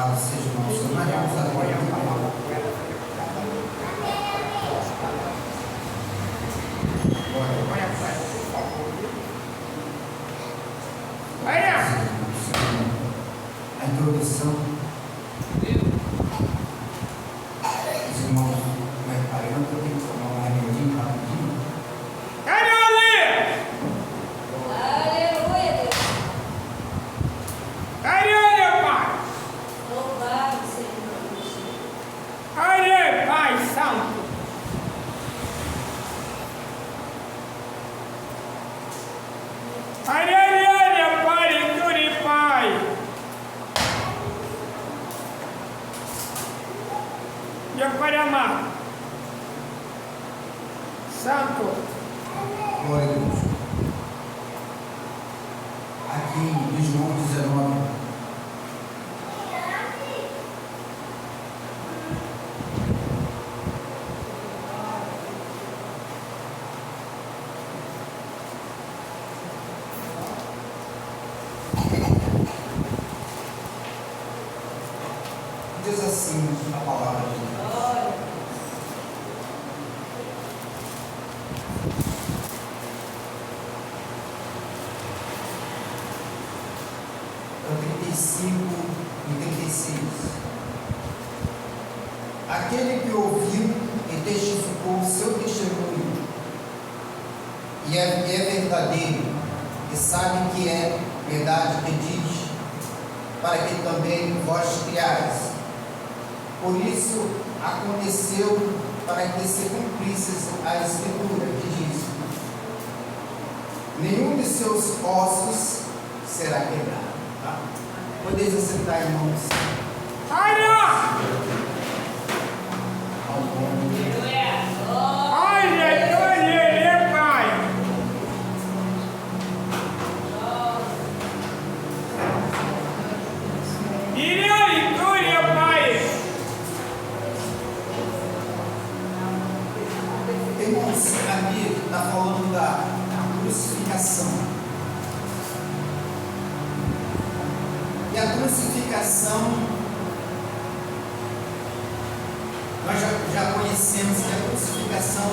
Louvado seja o nosso Senhor. Mariamos agora. A introdução. Os irmãos preparando, eu tenho que tomar uma reunião rapidinho. Santo. Glória a Deus. Aqui em João 19. Diz assim a palavra de Deus. É o 35 e 36. Aquele que ouviu e testificou o seu testemunho, e é verdadeiro, e sabe que é verdade que diz, para que também vós criais. Por isso aconteceu para que se cumprisse a escritura que diz: nenhum de seus ossos será quebrado. Tá? Podeis assentar, irmãos. Irmãos, aqui está falando da crucificação. E a crucificação, nós já conhecemos que a crucificação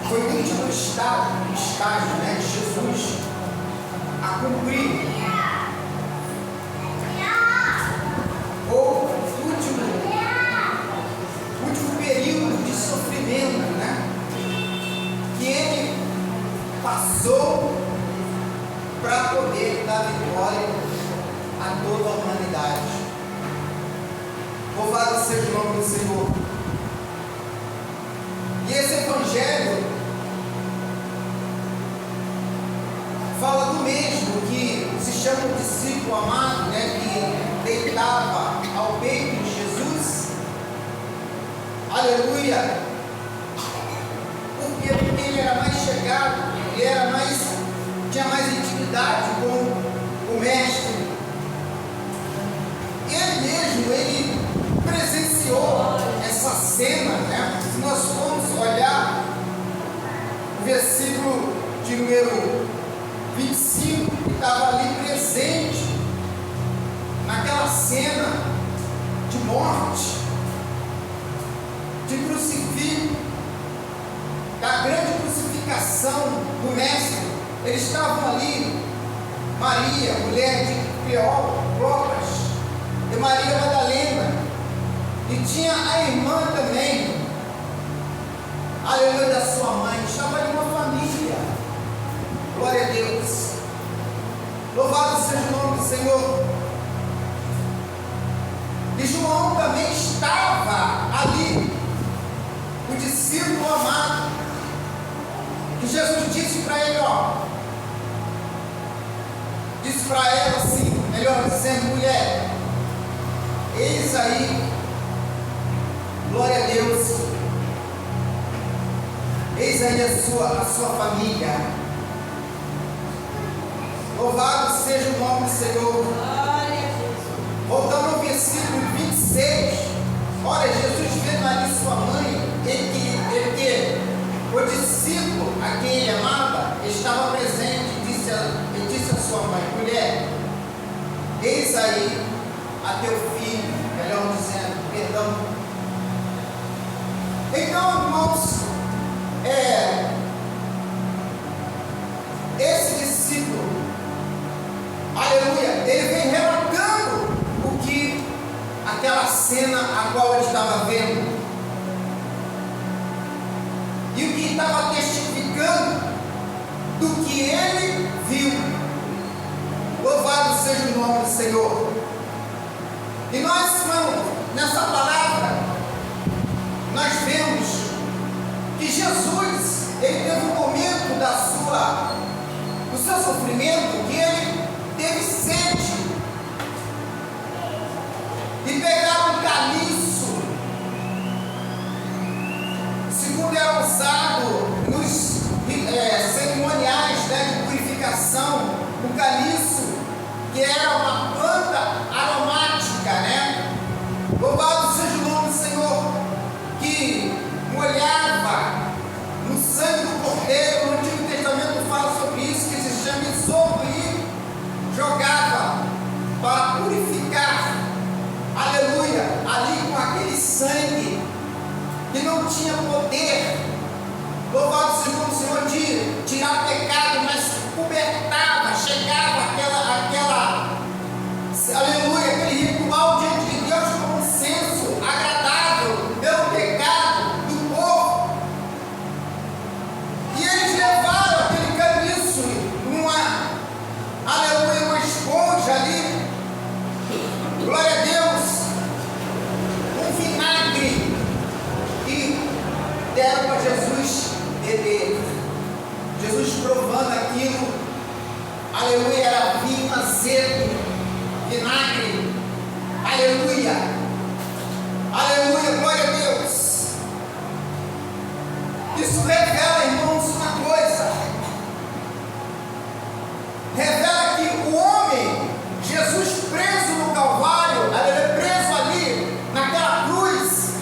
foi o último estágio, né, de Jesus a cumprir. Ou último período de sofrimento, né, que ele passou para poder dar vitória a toda a humanidade. Louvado seja o nome do Senhor. E esse evangelho fala do mesmo que se chama o discípulo amado, né, que deitava ao peito de Jesus. Aleluia! Porque ele era mais chegado, tinha mais intimidade com o mestre. Ele mesmo, ele presenciou essa cena, né? Se nós formos olhar o versículo de número 25, que estava ali presente naquela cena de morte, de crucifixo, da grande crucificação do mestre. Eles estavam ali, Maria, mulher de Cleopas, e Maria Madalena, e tinha a irmã também, aleluia, da sua mãe. Estava ali uma família. Glória a Deus. Louvado seja o nome do Senhor. E João também estava ali, o discípulo amado, que Jesus disse para ele, disse para ela assim, melhor dizendo, mulher, eis aí, glória a Deus, eis aí a sua família. Louvado seja o nome do Senhor. Voltando ao versículo 26, olha, Jesus vendo ali sua mãe, o discípulo a quem ele amava estava presente, e disse a sua mãe, mulher, eis aí a teu filho, melhor dizendo, perdão. Então, irmãos, esse discípulo, aleluia, ele vem relatando o que aquela cena a qual ele estava vendo, e o que estava testificando do que ele viu. Louvado seja o nome do Senhor. E nós, irmãos, nessa palavra, nós vemos que Jesus, ele teve um momento do seu sofrimento, que ele teve sede, e pegaram um caliço, segundo era usado nos cerimoniais, né, de purificação, um caliço que era uma planta aromática, né? Louvado seja o nome do Senhor, que molhava no sangue do cordeiro. No Antigo Testamento fala sobre isso, que se chama isopo, e jogava para purificar, aleluia, ali com aquele sangue que não tinha poder, louvado seja o nome do Senhor, de tirar pecado, mas cobertava, chegava aleluia, aquele ritual diante de Deus como um senso agradável pelo pecado do povo. E eles levaram aquele caniço aleluia, uma esponja ali, glória a Deus, um vinagre, e deram para Jesus beber. Jesus provando aquilo, aleluia, era vinho azedo, vinagre, aleluia, aleluia, glória a Deus. Isso revela, irmãos, uma coisa, revela que o homem, Jesus preso no Calvário, aleluia, preso ali naquela cruz,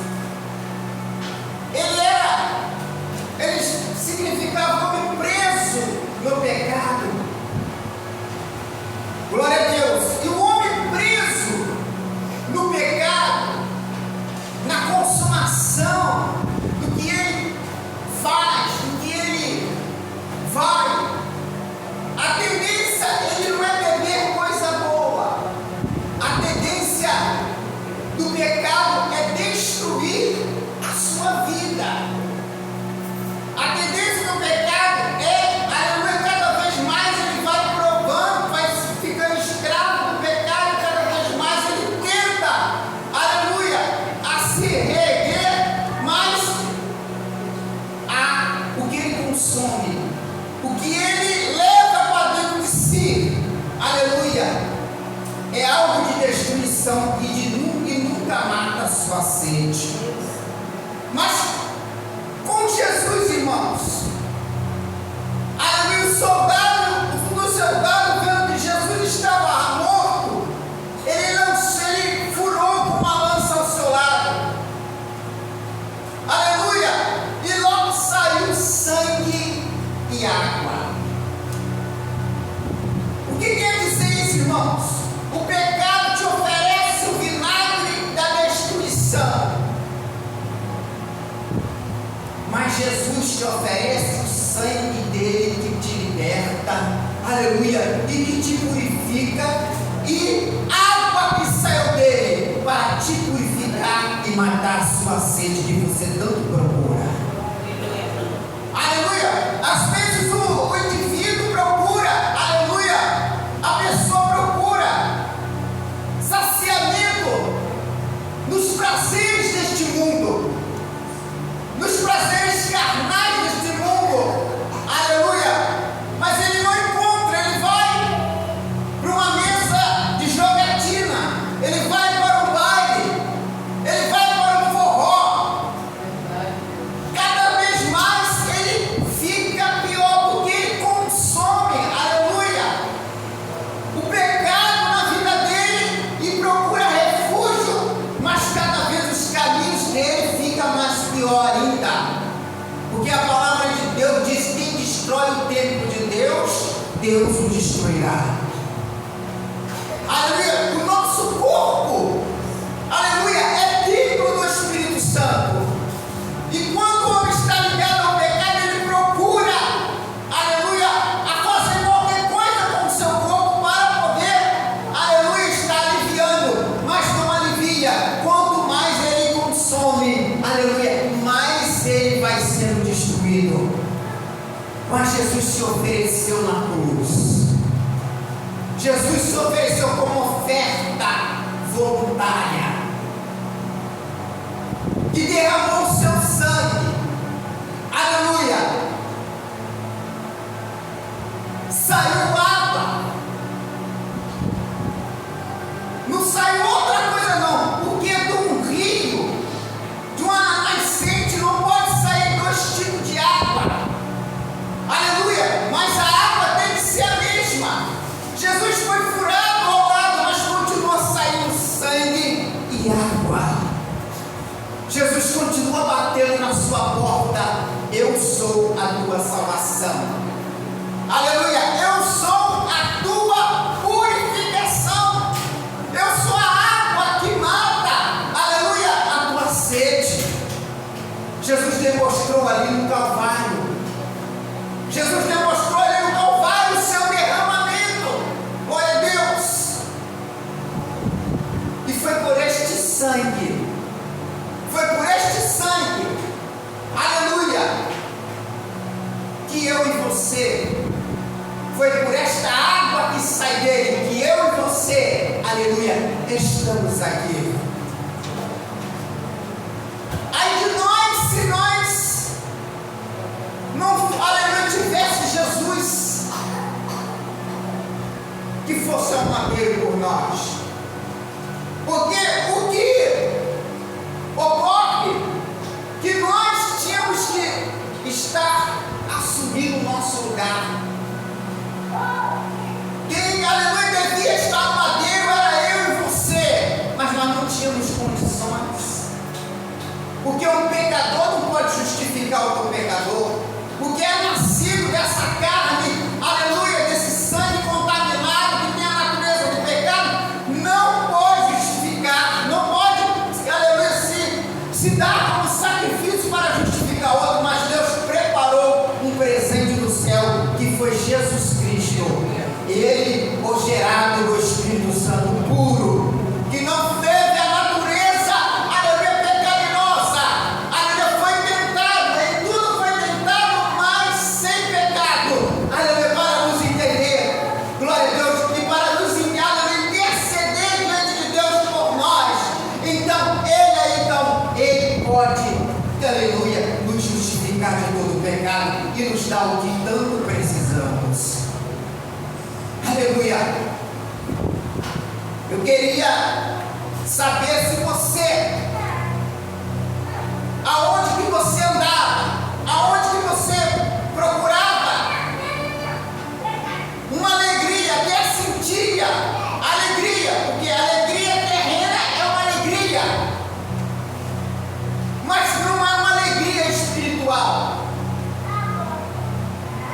ele significava homem preso no pecado, glória a Deus. E o homem preso no pecado, na consumação do que ele faz, do que ele vai, a tendência, ele não é beber coisa boa, a tendência do pecado é destruir a sua vida. A tendência do pecado é, aleluia, cada vez mais ele vai provando, vai ficando escravo do pecado, cada vez mais ele tenta, aleluia, a se reerguer, mas o que ele consome, o que ele leva para dentro de si, aleluia, é algo de destruição e nunca mata a sua sede. Mas com Jesus, irmãos, aleluia, o soldado vendo que Jesus estava morto, ele furou com uma lança ao seu lado, aleluia, e logo saiu sangue e água. O que quer dizer isso, irmãos? O pecado te oferece o vinagre da destruição, mas Jesus te oferece o sangue dele que te liberta, aleluia, e que te purifica, e água que saiu dele para te purificar e matar a sua sede que você tanto procura. Aleluia. Às vezes o indivíduo procura, aleluia, a pessoa procura saciamento nos prazeres deste mundo, nos prazeres carnais deste mundo, aleluia, mas ele não encontra, ele vai para uma mesa de jogatina, ele vai para um baile, ele vai para um forró, cada vez mais ele fica pior, porque ele consome, aleluia, o pecado na vida dele e procura refúgio, mas cada vez os caminhos dele ficam mais pior ainda, porque a palavra de Deus diz: quem destrói o templo de Deus, Deus o destruirá. Aleluia. O nosso corpo Jesus se ofereceu na cruz. Jesus se ofereceu como oferta voluntária, que derramou o seu sangue. Aleluia! Saiu água. Não saiu outra coisa não, porque de um rio, de uma nascente, não pode sair dois tipos de água. Aleluia! Mas a água tem que ser a mesma. Jesus foi furado ao lado, mas continua saindo sangue e água. Jesus continua batendo na sua porta. Eu sou a tua salvação. Aleluia! Eu sou a tua purificação. Eu sou a água que mata. Aleluia! A tua sede. Jesus demonstrou ali no Calvário. Jesus demonstrou ali no Calvário o seu derramamento. Glória a Deus. E foi por este sangue. Foi por este sangue. Aleluia! Que eu e você. Foi por esta água que sai dele que eu e você, aleluia, estamos aqui. Ai de nós, se nós não, aleluia, tivesse Jesus que fosse um madeiro por nós. Porque o que ocorre que nós tínhamos que estar assumindo o nosso lugar. Quem, aleluia, devia estar no madeiro era eu e você, mas nós não tínhamos condições, porque um pecador não pode justificar outro pecador, porque é nascido dessa carne, aleluia, desse sangue contaminado que tem a natureza do pecado, não pode justificar, não pode, aleluia, se dar como sacrifício para justificar outro, mas Deus preparou um presente do céu, que foi Jesus Cristo. Ele, o gerado do Espírito Santo puro, que não teve a natureza, aleluia, pecaminosa, aleluia, foi tentado, em tudo foi tentado, mas sem pecado, aleluia, para nos entender, glória a Deus, e para nos interceder diante de Deus por nós. Então, Ele pode, aleluia, nos justificar de todo o pecado e nos dar o que tanto precisamos. Aleluia. Eu queria saber se você, aonde que você andava, aonde que você procurava uma alegria, até sentia alegria, porque a alegria terrena é uma alegria, mas não é uma alegria espiritual.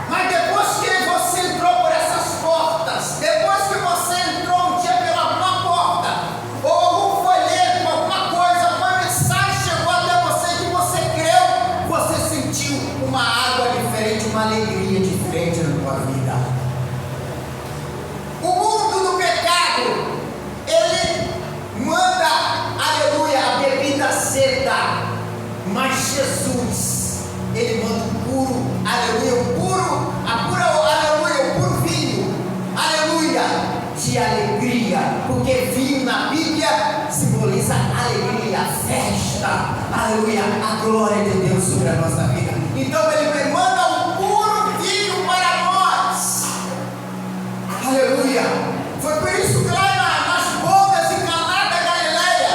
Mas depois que você entrou por essas portas, depois que você entrou um dia pela alguma porta, ou algum folheto, alguma coisa, alguma mensagem chegou até você que você creu, você sentiu uma água diferente, uma alegria diferente na tua vida. O mundo do pecado, ele manda, aleluia, a bebida seda, mas Jesus, ele manda o puro, aleluia, o puro, aleluia, o puro vinho, aleluia, de alegria, porque vinho na Bíblia simboliza alegria, festa, aleluia, a glória de Deus sobre a nossa vida. Então ele manda o puro vinho para nós, aleluia. Foi por isso que lá nas bodas em Caná da Galileia,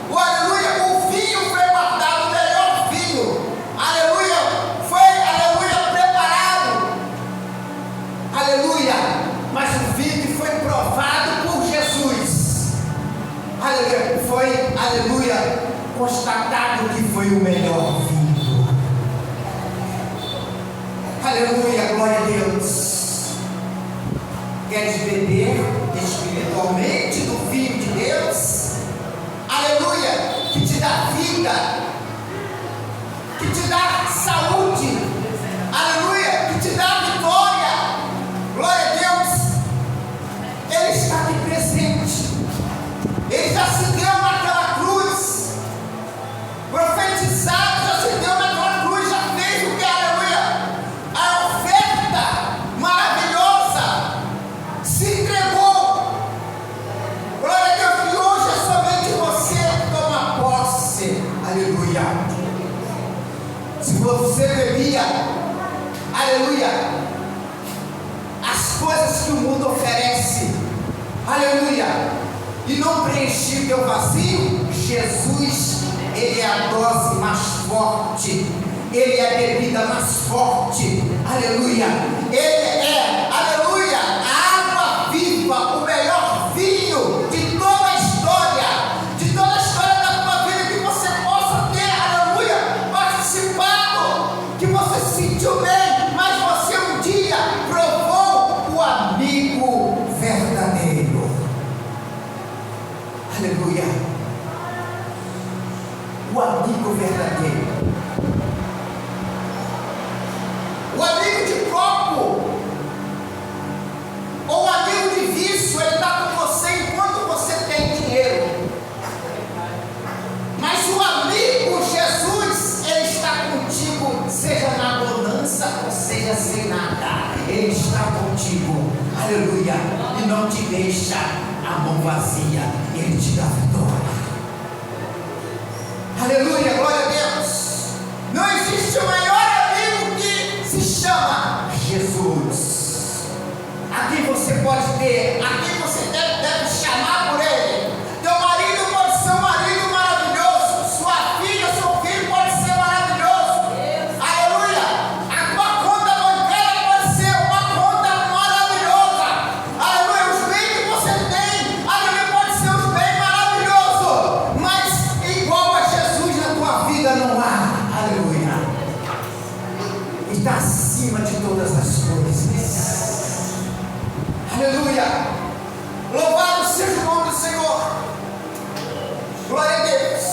aleluia, o vinho foi guardado, o melhor vinho, aleluia, foi, aleluia, preparado, aleluia, mas o vinho que foi provado por Jesus, aleluia, foi, aleluia, constatado que foi o melhor vinho, aleluia, glória a Deus. Queres beber espiritualmente do vinho de Deus? Aleluia, que te dá vida, que te dá saúde, aleluia, que te dá vitória, glória a Deus. Ele está aqui presente, ele já se deu naquela cruz, profetizado, já se deu naquela cruz, já fez o que, aleluia, a oferta Aleluia. E não preencher o teu vazio. Jesus, Ele é a dose mais forte. Ele é a bebida mais forte. Aleluia. Ele é, aleluia, a água viva, o melhor vinho de toda a história. De toda a história da tua vida, que você possa ter, aleluia, participado, que você se sentiu bem, mas você um dia provou o amigo verdadeiro. Aleluia. O amigo verdadeiro. O amigo de copo, ou o amigo de vício, ele está com você enquanto você tem dinheiro. Mas o amigo Jesus, ele está contigo, seja na bonança ou seja sem nada. Ele está contigo, aleluia, e não te deixa a mão vazia, ele te dá vitória. Aleluia, glória a Deus. Não existe o maior amigo que se chama Jesus. A quem você pode ter, a quem você deve chamar por ele. Teu marido pode ser um marido maravilhoso. Sua filha, seu filho pode ser maravilhoso. Aleluia. A tua conta bancária pode ser uma conta maravilhosa. Aleluia. Os bens que você tem, aleluia, pode ser os bens maravilhosos. Mas igual a Jesus na tua vida não há. Aleluia. Está acima de todas as coisas. Aleluia. Louvado seja o nome do Senhor. Glória a Deus.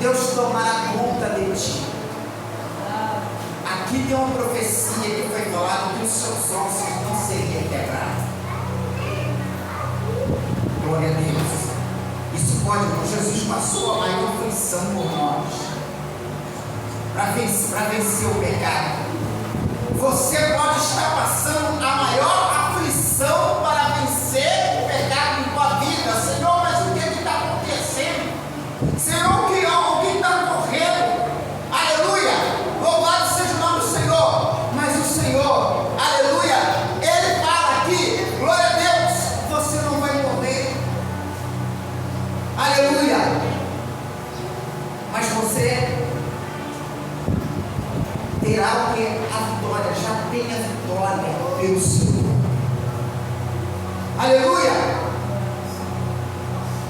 Deus tomará conta de ti. Aqui tem uma profecia que foi falada que os seus ossos não seriam quebrados. Glória a Deus. Isso pode, Jesus passou a maior aflição por nós. Para vencer o pecado. Você pode estar passando a maior aflição para vencer o pecado em tua vida. Senhor, mas o que está acontecendo? Senhor, o que está correndo? Aleluia. Louvado seja o nome do Senhor. Mas o Senhor, aleluia, Ele fala aqui, glória a Deus, você não vai morrer. Aleluia. Mas você terá o que? A vitória. Já tem a vitória pelo Senhor. Aleluia.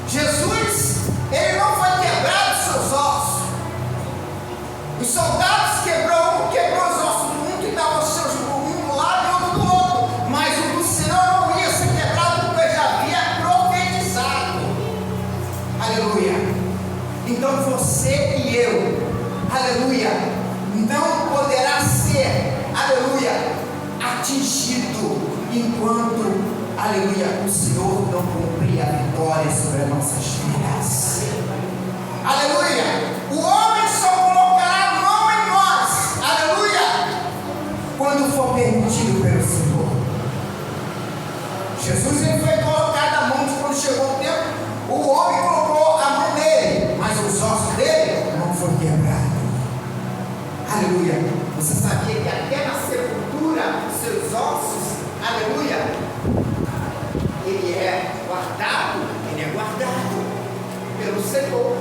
Jesus, ele não foi quebrado os seus ossos. Os soldados quebrou os ossos do um que estava um do lado e outro do outro. Mas o do Senhor não ia ser quebrado porque já havia profetizado. Aleluia. Então você e eu, aleluia, não poderá ser, aleluia, atingido enquanto, aleluia, o Senhor não cumprir a vitória sobre as nossas vidas. Aleluia. O homem só colocará a mão em nós, aleluia, quando for permitido pelo Senhor. Jesus, ele foi colocado a mão quando chegou o tempo, o homem colocou a mão nele, mas os ossos dele não foram quebrados. Aleluia. Você sabia que até na sepultura os seus ossos, aleluia, ele é guardado pelo Senhor.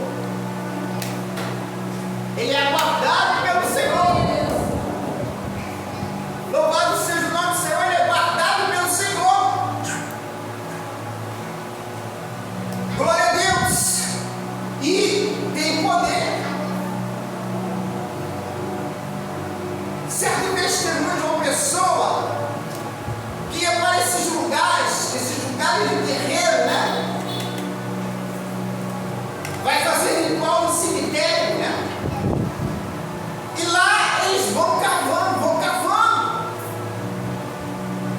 Ele é guardado pelo Senhor. Louvado seja o nome do Senhor, ele é guardado pelo Senhor. Glória a Deus. E tem poder. Certo testemunho de uma pessoa que ia para esses lugares de terreiro, né? Vai fazer ritual no cemitério, né? E lá eles vão cavando.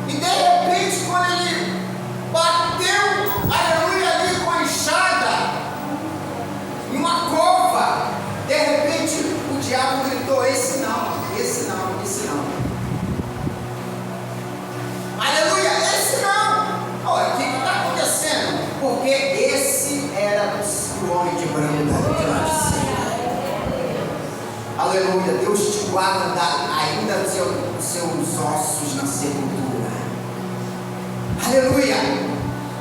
E de repente, quando ele bateu, aleluia, ali com a enxada, em uma cova, de repente o diabo gritou: esse não. Aleluia, esse não. Olha, o que está acontecendo? Porque esse era o homem de branco de Laodiceia. Aleluia, Deus te guarda ainda os seus ossos na sepultura. Aleluia.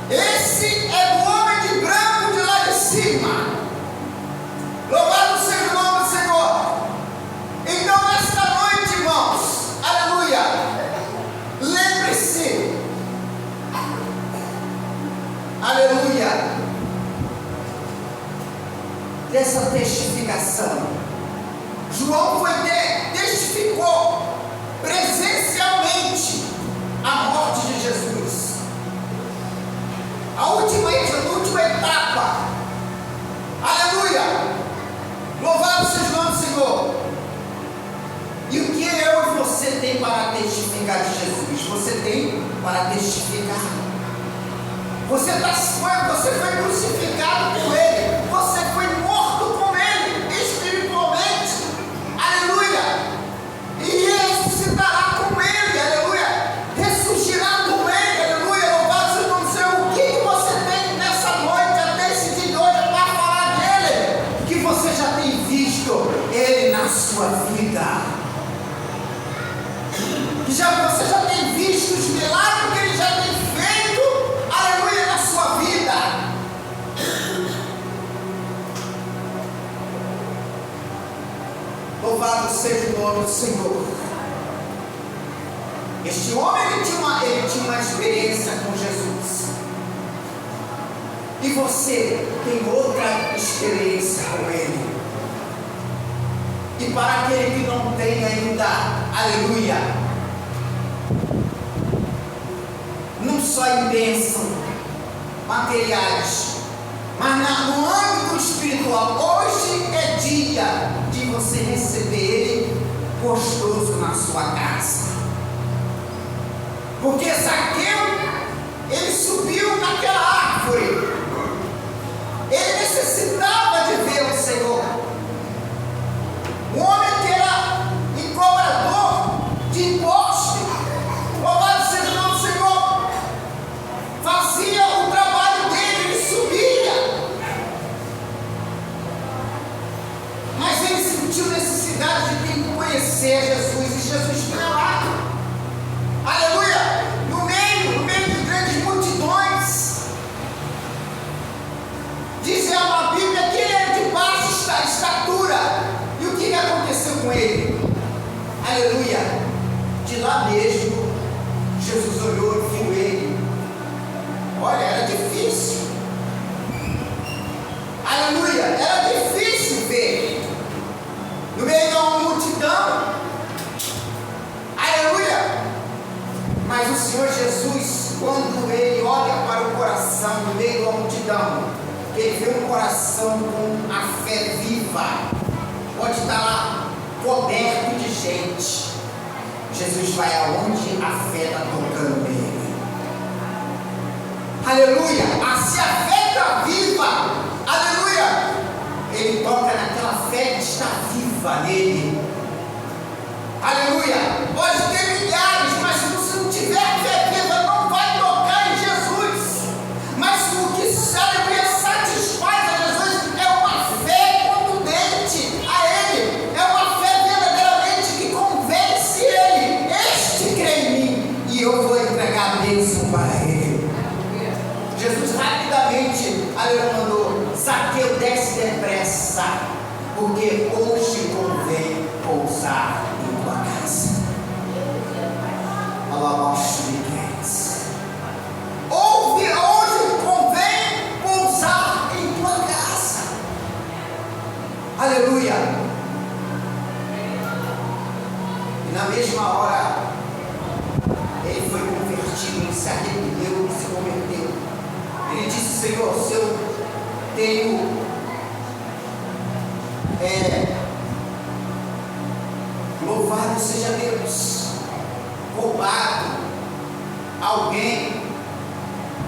Esse é o homem de branco de lá de cima. Louvado seja o nome do Senhor. Então, nesta noite, irmãos, aleluia, lembre-se, aleluia, dessa testificação. João testificou presencialmente a morte de Jesus. A última etapa. Aleluia. Louvado seja o nome do Senhor. E o que eu e você tem para testificar de Jesus? Você tem para testificar. Você foi crucificado com Ele. Você foi morto com Ele espiritualmente. Aleluia. E ressuscitará com Ele. Aleluia. Ressurgirá com Ele. Aleluia. Louvado seja o nome do Senhor. O que você tem nessa noite, até esse dia de hoje, para falar dele? Que você já tem visto Ele na sua vida. Você já tem visto os milagres que Ele já tem feito, aleluia, na sua vida. Louvado seja o nome do Senhor. Este homem ele tinha uma experiência com Jesus. E você tem outra experiência com Ele. E para aquele que não tem ainda, aleluia, não só em bênção materiais, mas no âmbito espiritual, hoje é dia de você receber Ele gostoso na sua casa. Porque Zaqueu, ele subiu naquela árvore, ele necessitava de ver o Senhor. Um homem que era cobrador de impostos, louvado seja o nome do Senhor, fazia o trabalho dele, ele subia, mas ele sentiu necessidade de conhecer Jesus, e Jesus foi lá, aleluia, no meio de grandes multidões. Diz a Bíblia que ele era de baixa estatura. E o que aconteceu com ele? Aleluia. De lá mesmo, Jesus olhou e viu ele. Olha, era difícil. Aleluia. Era difícil ver. No meio de uma multidão. Aleluia. Mas o Senhor Jesus, quando Ele olha para o coração no meio da multidão, Ele vê um coração com a fé viva. Pode estar lá coberto de gente. Jesus vai aonde a fé está tocando nele. Aleluia. Se a fé está viva, aleluia, ele toca naquela fé que está viva nele. Aleluia. Pode ter milhares, mas se você não tiver fé viva, não vai tocar em Jesus. Mas o que satisfaz a Jesus é uma fé contundente a Ele. É uma fé verdadeiramente que convence Ele. Este crê em mim e eu vou entregar a bênção para Ele. Jesus rapidamente, aleluia, mandou: Zaqueu, desce depressa, porque hoje convém pousar em tua casa. Hoje convém pousar em tua casa. Aleluia. E na mesma hora ele foi convertido, ele se arrependeu e se converteu. Ele disse: Senhor, se eu tenho louvado seja Deus, roubado alguém,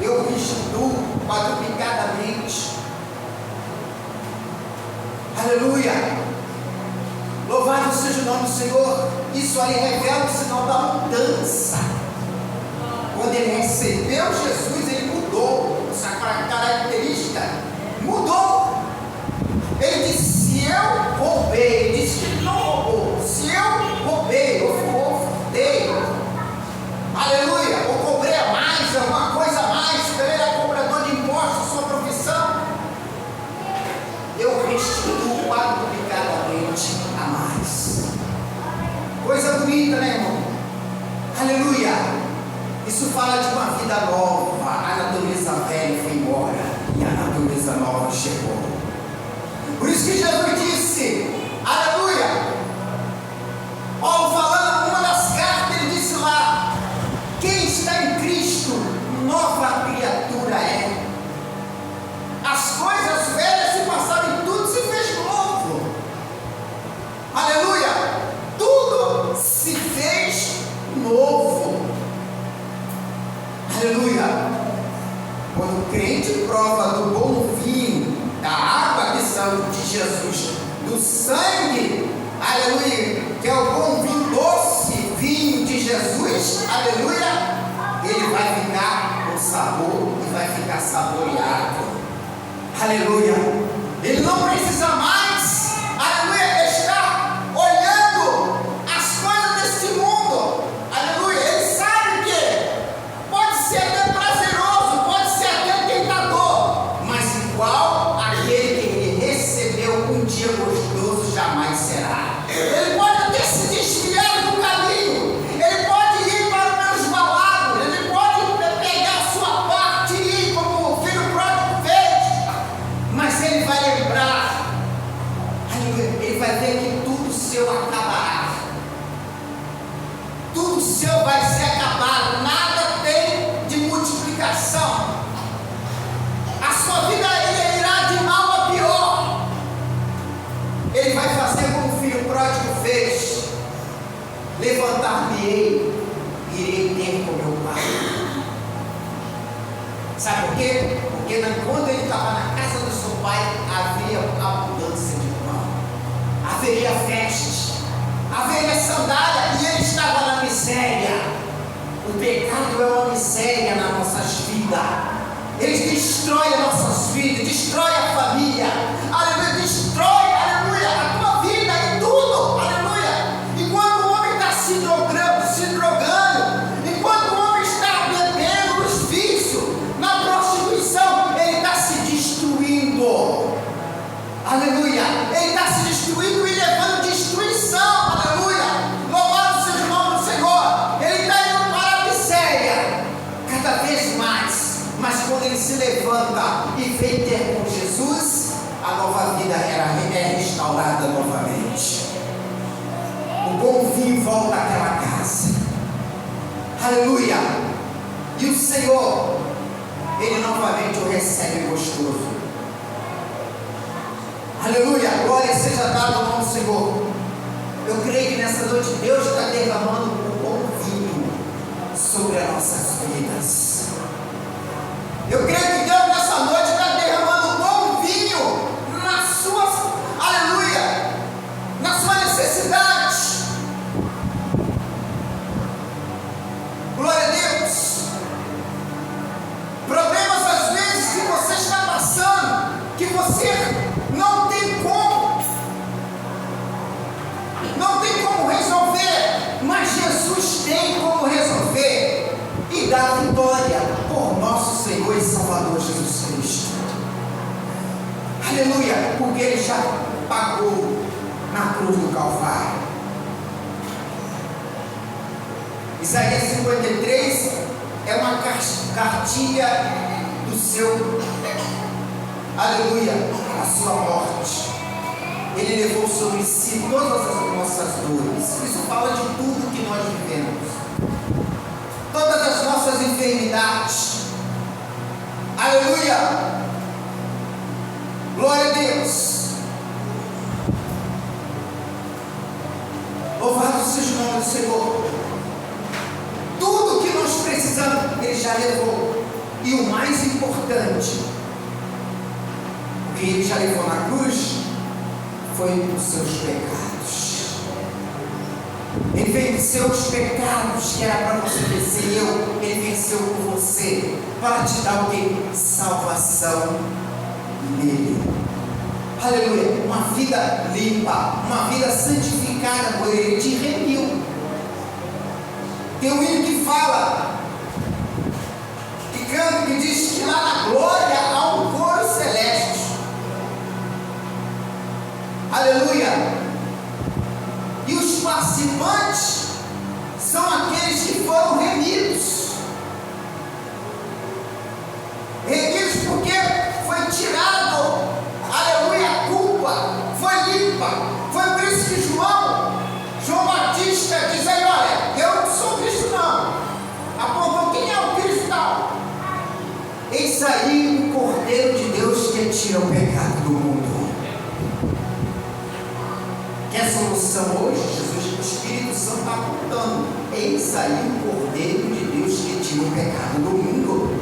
eu restituo quadruplicadamente. Aleluia. Louvado seja o nome do Senhor. Isso aí revela o sinal da mudança. Quando ele recebeu Jesus, ele mudou. Essa característica mudou. Ele disse: se eu roubei, ele disse que ele não roubou. Se eu roubei, eu furtei, aleluia, ou cobrei a mais alguma fala de uma vida nova. A natureza velha foi embora e a natureza nova chegou. Por isso que Jesus disse, aleluia, Paulo falando numa das cartas, ele disse lá, quem está em Cristo, nova criatura é. As coisas velhas se passaram e tudo se fez novo. Aleluia, tudo se fez novo. Aleluia. Quando o crente prova do bom vinho, da água que saiu de Jesus, do sangue, aleluia, que é o bom vinho, doce vinho de Jesus, aleluia, ele vai ficar com sabor e vai ficar saboreado. Aleluia. Ele não precisa mais, aleluia, estar olhando as coisas deste mundo. Aleluia. Ele sabe que pode ser até prazeroso, pode ser até tentador, mas igual aquele que ele recebeu um dia gostoso jamais será. Ele pode até se desviar do caminho, ele pode ir para os balados, ele pode pegar a sua parte e ir como o filho pródigo fez, mas ele vai lembrar, ele vai ver que tudo seu acabará, tudo seu vai ser acabado, nada tem de multiplicação, a sua vida irá de mal a pior. Ele vai fazer como o filho pródigo fez, levantar-me-ei, irei ter com meu pai. Sabe por quê? Porque quando ele estava na casa do seu pai, havia abundância de pão, haveria festas, haveria sandália, e ele estava na miséria. O pecado é uma miséria nas nossas vidas. Ele destrói as nossas vidas, destrói a família, aleluia, destrói, aleluia, a tua vida e tudo, aleluia. Enquanto o homem está se drogando, enquanto o homem está bebendo os vícios, na prostituição, ele está se destruindo, aleluia, ele está se destruindo e levando destruição, aleluia, louvado seja o nome do Senhor. Ele está indo para a miséria, cada vez mais. Mas quando ele se levanta e vem ter com Jesus, a nova vida é restaurada novamente. O bom vinho volta àquela casa. Aleluia. E o Senhor, ele novamente o recebe gostoso. Aleluia. Glória seja dada ao nome do Senhor. Eu creio que nessa noite Deus está derramando o bom vinho sobre as nossas vidas. Eu creio que Deus nessa noite está derramando um bom vinho nas suas, aleluia, na sua necessidade. Glória a Deus. Problemas às vezes que você está passando, que você não tem como resolver, mas Jesus tem como resolver e dá vitória por nosso Senhor e Salvador Jesus Cristo. Aleluia, porque ele já pagou na cruz do Calvário. Isaías 53 é uma cartilha do seu, aleluia, a sua morte. Ele levou sobre si todas as nossas dores. Isso fala de tudo que nós vivemos, todas as nossas enfermidades. Aleluia, glória a Deus. Louvado seja o nome do Senhor. Tudo que nós precisamos ele já levou. E o mais importante, o que ele já levou na cruz, foi os seus pecados. Ele venceu os pecados que era para você vencer. Ele venceu por você, para te dar o que? Salvação nele. Aleluia. Uma vida limpa, uma vida santificada por ele, te remiu. Tem um hino que fala, que canta, que diz que lá na glória há um coro celeste. Aleluia. E os participantes são aqueles que foram remidos. eis aí o Cordeiro de Deus que tira o pecado do mundo.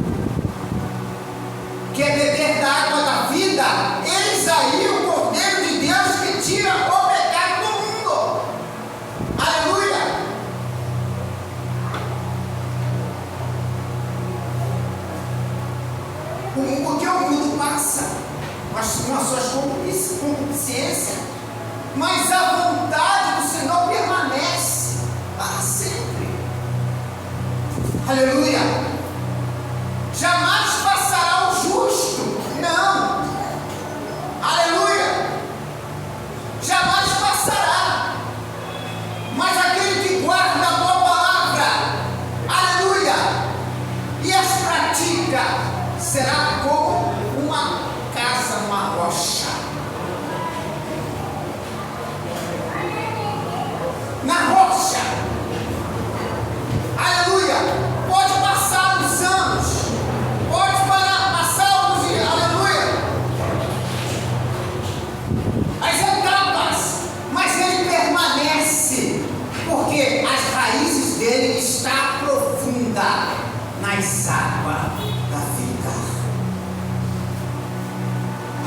Quer beber da água da vida? Eis aí o Cordeiro de Deus que tira o pecado do mundo. Aleluia! Porque o mundo passa com as suas concupiscências, mas a vontade do Senhor permanece para sempre. Aleluia! Jamais passará o justo, não. Aleluia! Jamais passará, mas aquele que guarda a boa palavra, aleluia, e as pratica, será como uma casa numa rocha. Na rocha, aleluia, pode passar os anos, pode passar os dias, aleluia, as etapas, mas ele permanece, porque as raízes dele estão profundas nas águas da vida.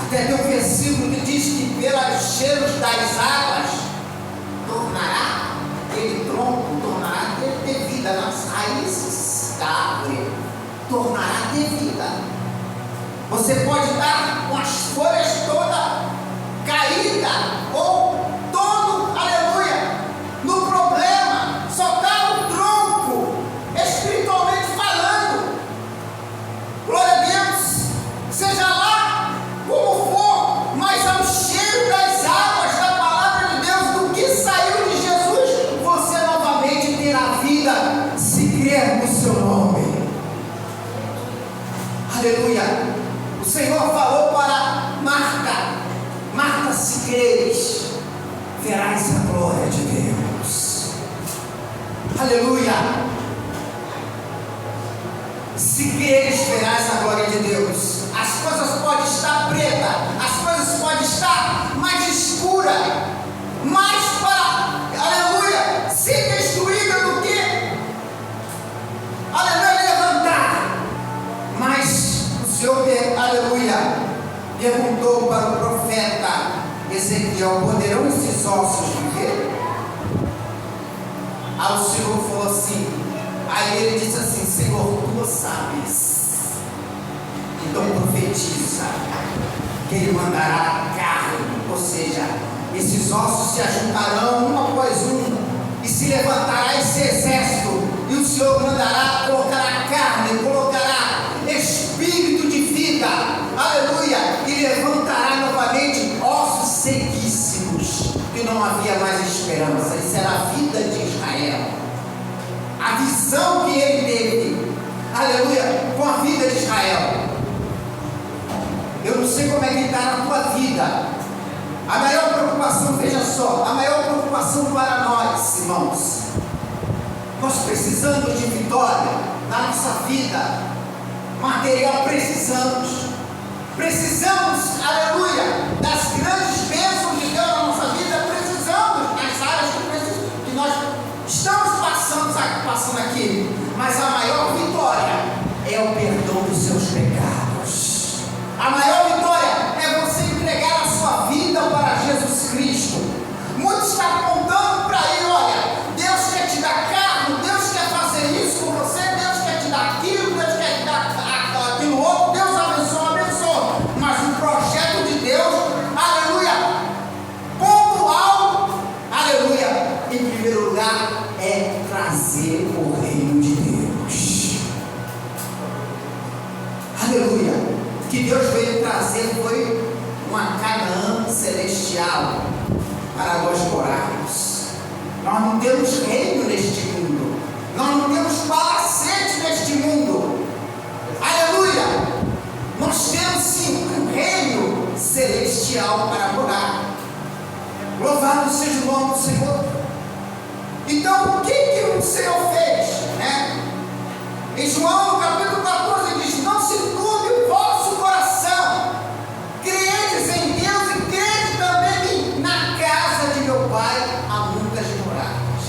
Até tem um versículo que diz que pelos cheiros das águas tornará aquele tronco, tornará ter vida nas raízes da árvore, tornará ter vida. Você pode estar com as folhas todas caídas ou todo, aleluia, no problema, só está o tronco, espiritualmente falando. Glória a Deus, seja lá como for, mas ao cheiro das águas da palavra de Deus, do que saiu de Jesus, você novamente terá vida, se crer no seu nome. Aleluia. O Senhor falou para Marta: Marta, se creres, verás a glória de Deus. Aleluia. Se creres, verás a glória de Deus. As coisas podem estar pretas, as coisas podem estar mais escuras, mais para, aleluia, ser destruída do que, aleluia, levantar. Mas o Senhor, aleluia, perguntou para o profeta Ezequiel: poderão esses ossos viver? Aí o Senhor falou assim, aí ele disse assim: Senhor, tu sabes. Então profetiza que ele mandará carne, ou seja, esses ossos se ajuntarão um após um, e se levantará esse exército, e o Senhor mandará, colocará carne, colocará espírito de vida, aleluia, e levantará novamente ossos sequíssimos, que não havia mais esperança. Isso era a vida de Israel, a visão que ele teve, aleluia, com a vida de Israel. Eu não sei como é que está na tua vida. A maior preocupação, veja só, a maior preocupação para nós, irmãos, nós precisamos de vitória na nossa vida material, precisamos, aleluia, das grandes bênçãos de Deus na nossa vida, precisamos nas áreas que nós estamos passando aqui, mas a maior vitória é o perdão dos seus pecados. A maior vitória é você entregar a sua vida para Jesus Cristo. Muitos estão apontando para aí: olha, Deus quer te dar carro, Deus quer fazer isso com você, Deus quer te dar aquilo, Deus quer te dar aquilo outro, Deus abençoa. Mas o projeto de Deus, aleluia, pontual, aleluia, em primeiro lugar, é trazer o reino de Deus. Aleluia. O que Deus veio trazer foi uma Canaã celestial para nós morarmos. Nós não temos reino neste mundo, nós não temos palacete neste mundo, aleluia. Nós temos sim um reino celestial para morar. Louvado seja o nome do Senhor. Então, o que o Senhor fez, né? Em João, no capítulo 14, diz: não se turbe o vosso coração, credes em Deus e crede também em mim. Na casa de meu Pai há muitas moradas.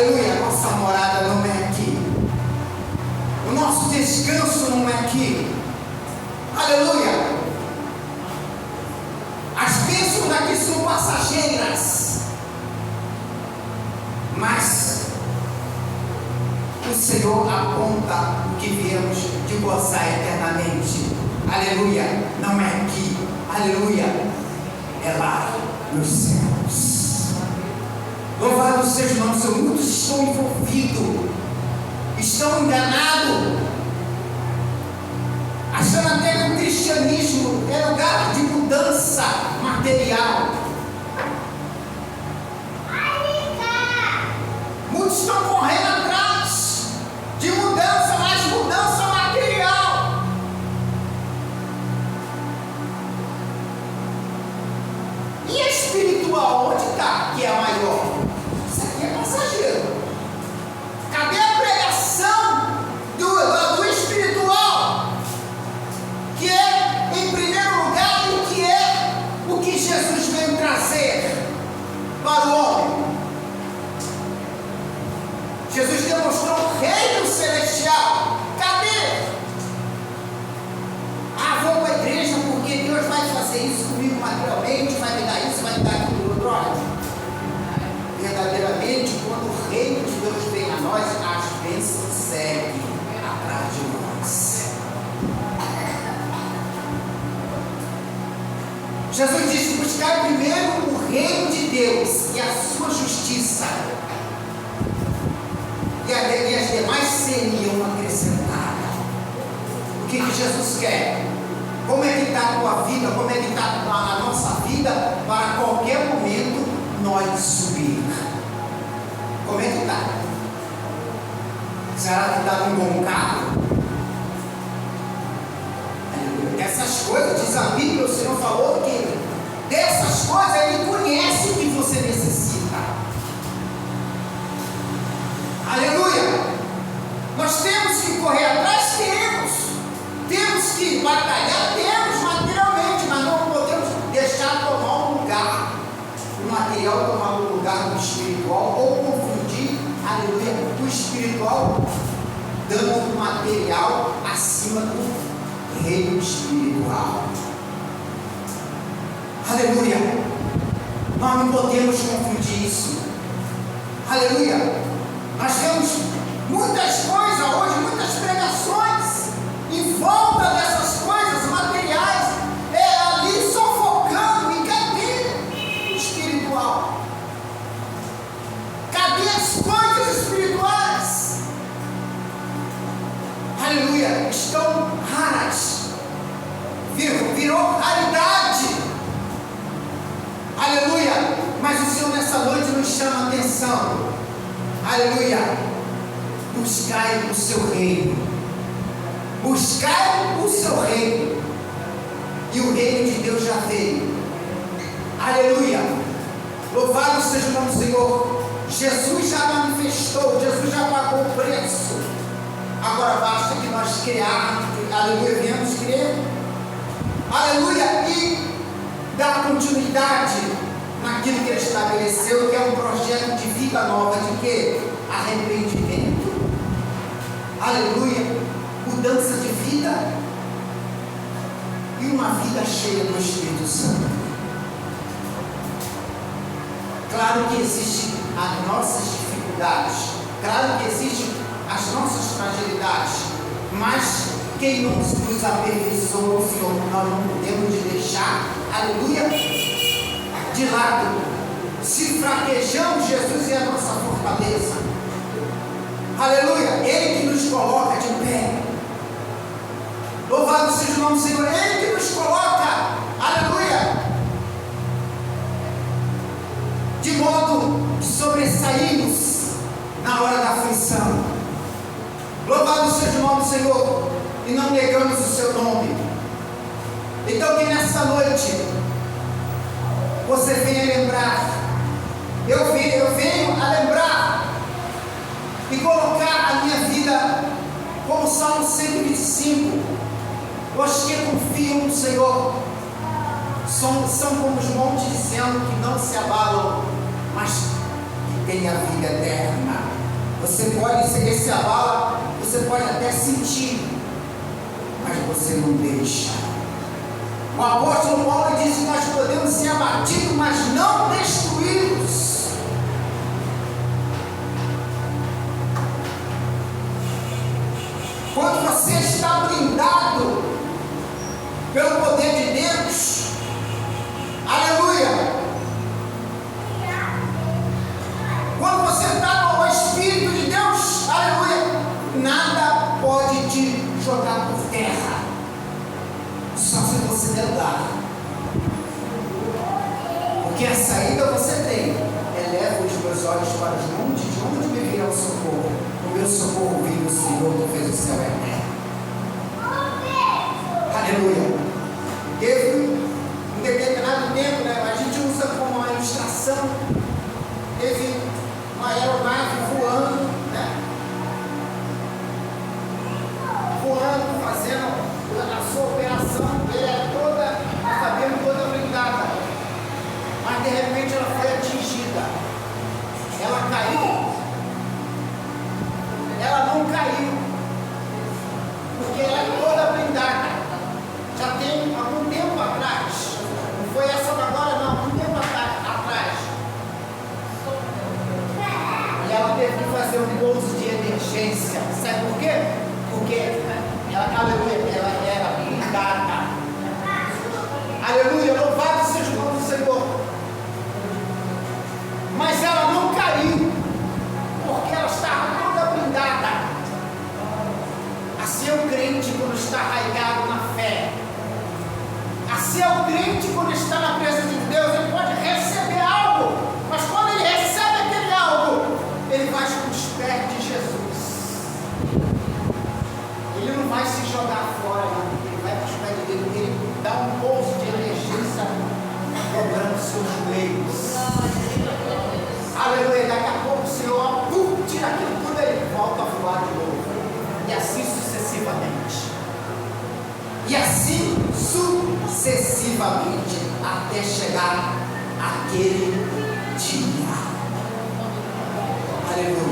Aleluia, a nossa morada não é aqui. O nosso descanso não é aqui. Aleluia. As bênçãos daqui são passageiras, mas o Senhor aponta o que viemos de gozar eternamente. Aleluia, não é aqui. Aleluia, é lá nos céus. Louvado seja o nome do Senhor. Muitos estão envolvidos, estão enganados, achando até que o cristianismo é lugar de mudança material. Muitos estão correndo atrás de mudança, mas mudança material. E a espiritual, onde está? Que é a maior? Isso aqui é passageiro. Cadê a pregação do espiritual? Que é, em primeiro lugar, o que Jesus veio trazer para o homem. Jesus demonstrou o reino celestial. Cadê? Vou para a igreja porque Deus vai fazer isso comigo materialmente, vai me dar isso, vai me dar aquilo outro. Olha, verdadeiramente, quando o reino de Deus vem a nós, as bênçãos seguem atrás de nós. Jesus disse: buscar primeiro o reino de Deus e a sua justiça, e as demais seriam acrescentadas. O que Jesus quer? Como é que está a tua vida? Como é que está a nossa vida para qualquer momento nós subir? Como é que está? Será que está num bom carro? Essas coisas, diz a Bíblia, o Senhor falou que dessas coisas Ele conhece o que você necessita. Aleluia! Nós temos que correr atrás, temos que batalhar, temos materialmente, mas não podemos deixar tomar um lugar, o material tomar um lugar do espiritual, ou confundir, aleluia, o espiritual dando o material acima do reino espiritual. Aleluia! Nós não podemos confundir isso. Aleluia! Nós temos muitas coisas hoje, muitas pregações em volta dessas coisas materiais, ali sofocando. E cadê o espiritual? Cadê as coisas espirituais? Aleluia! Estão raras. Virou raridade. Aleluia! Mas o Senhor nessa noite nos chama a atenção. Aleluia! Buscai o seu reino. Buscai o seu reino. E o reino de Deus já veio. Aleluia! Louvado seja o nome do Senhor. Jesus já manifestou, Jesus já pagou o preço. Agora basta que nós criarmos, aleluia, venhamos crer. Aleluia! E dar continuidade naquilo que Ele estabeleceu, que é um projeto de vida nova, de quê? Arrependimento. Aleluia! Mudança de vida e uma vida cheia do Espírito Santo. Claro que existem as nossas dificuldades, claro que existem as nossas fragilidades, mas quem nos aperfeiçoou, o Senhor, nós não podemos deixar, aleluia, de lado. Se fraquejamos, Jesus é a nossa fortaleza. Aleluia! Ele que nos coloca de pé. Louvado seja o nome do Senhor. Ele que nos coloca, aleluia, de modo que sobressaímos na hora da aflição. Louvado seja o nome do Senhor. E não negamos o seu nome. Então que nessa noite você venha lembrar, eu venho a lembrar e colocar a minha vida como Salmo 125. Os que confiam no Senhor são como os montes de Sião, que não se abalam, mas que têm a vida eterna. Você pode se abala, você pode até sentir, mas você não deixa. O apóstolo Paulo diz que nós podemos ser abatidos, mas não destruídos. Quando você está blindado pelo poder de Deus, aleluia. Quando você está no Espírito de Deus, aleluia, nada pode te jogar por terra, só se você der lugar. Porque a saída você tem. Eleva os meus olhos para os montes, de onde me virá o socorro? O meu socorro vem do Senhor que fez o céu e a terra. Aleluia. Teve um determinado tempo, né? A gente usa como uma ilustração. Teve uma aeronave voando, né? Voando, fazendo a sua operação. Ele era toda, sabendo, toda blindada. Mas de repente ela foi atingida. Ela caiu. Ela não caiu, porque ela é toda blindada. Já tem algum tempo atrás, não foi essa da agora não, algum tempo atrás. E ela teve que fazer um pouso de emergência. Sabe por quê? Porque ela, aleluia, ela era blindada. Aleluia, louvado seja o nome do Senhor. Mas ela não caiu, porque ela estava toda blindada. Assim é o crente quando está arraigado na fé. Assim é o crente quando está na presença de Deus. Ele pode receber algo, mas quando ele recebe aquele algo, ele vai com os pés de Jesus. Ele não vai se jogar fora, ele vai com os pés de Deus. Ele dá um pouso de emergência, dobrando seus joelhos. Aleluia, daqui a pouco o Senhor tira aquilo tudo e ele volta a voar de novo. E assim sucessivamente. E assim sucessivamente até chegar aquele dia. Aleluia.